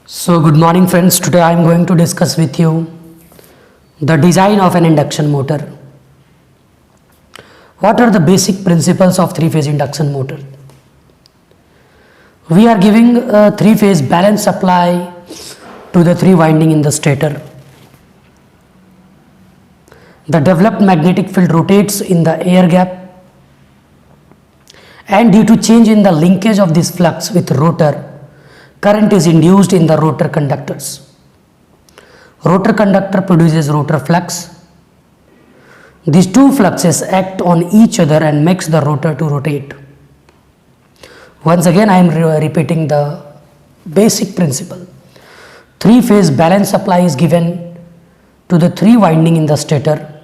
So good morning friends, today I am going to discuss with you the design of an induction motor. What are the basic principles of three-phase induction motor? We are giving a three-phase balance supply to the three winding in the stator. The developed magnetic field rotates in the air gap, and due to change in the linkage of this flux with rotor, current is induced in the rotor conductors. Rotor conductor produces rotor flux. These two fluxes act on each other and makes the rotor to rotate. Once again I am repeating the basic principle. Three-phase balance supply is given to the three winding in the stator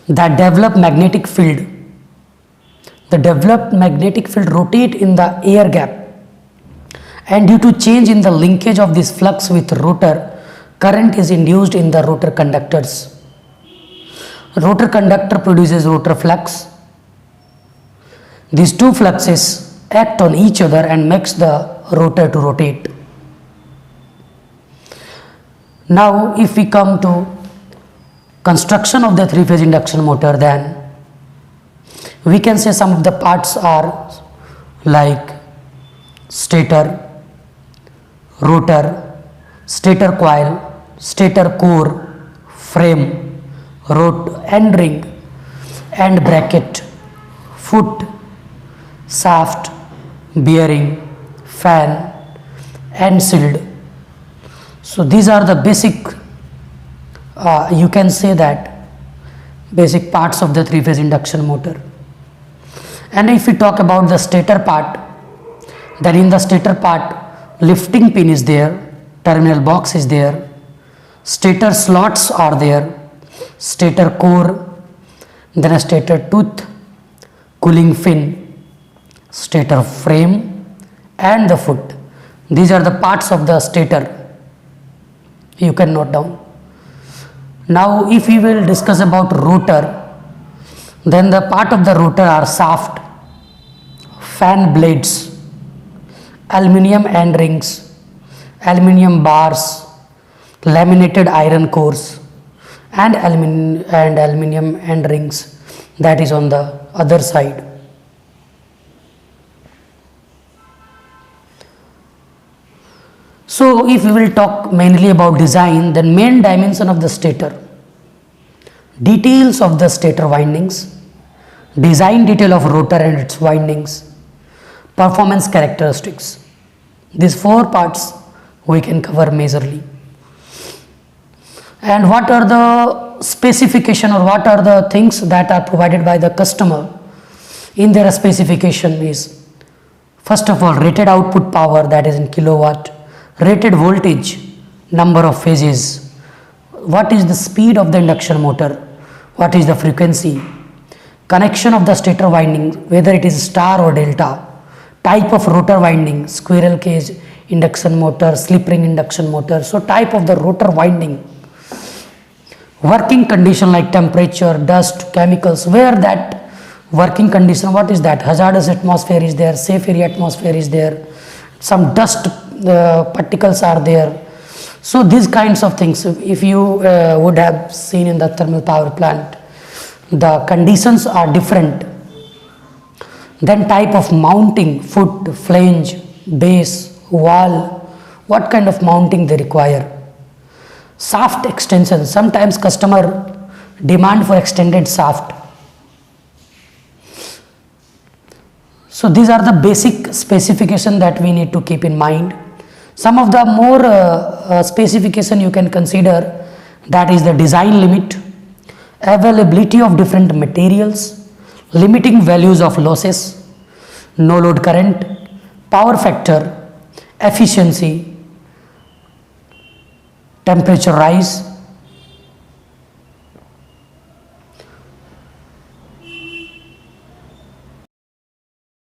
that develop magnetic field. The developed magnetic field rotate in the air gap, and due to change in the linkage of this flux with rotor, current is induced in the rotor conductors. Rotor conductor produces rotor flux. These two fluxes act on each other and makes the rotor to rotate. Now if we come to construction of the three-phase induction motor, then we can say some of the parts are like stator, rotor, stator coil, stator core, frame, end ring, end bracket, foot, shaft, bearing, fan, and shield. So these are the basic, you can say that basic parts of the three-phase induction motor. And if we talk about the stator part, then in the stator part, lifting pin is there, terminal box is there, stator slots are there, stator core, then a stator tooth, cooling fin, stator frame, and the foot. These are the parts of the stator. You can note down. Now if we will discuss about rotor, then the part of the rotor are shaft, fan blades, aluminum end rings, aluminum bars, laminated iron cores, and aluminum end rings, that is on the other side. So if we will talk mainly about design, then main dimension of the stator, details of the stator windings, design detail of rotor and its windings, performance characteristics. These four parts we can cover majorly. And what are the specification, or what are the things that are provided by the customer in their specification is, first of all, rated output power, that is in kilowatt, rated voltage, number of phases, what is the speed of the induction motor, what is the frequency, connection of the stator winding, whether it is star or delta, type of rotor winding, squirrel cage induction motor, slip ring induction motor. So type of the rotor winding, working condition like temperature, dust, chemicals, where that working condition, what is that, hazardous atmosphere is there, safe area atmosphere is there, some dust particles are there. So these kinds of things, if you would have seen in the thermal power plant, the conditions are different. Then type of mounting, foot, flange, base, wall, what kind of mounting they require. Shaft extension, sometimes customer demand for extended shaft. So these are the basic specification that we need to keep in mind. Some of the more specification you can consider, that is the design limit, availability of different materials, limiting values of losses, no load current, power factor, efficiency, temperature rise,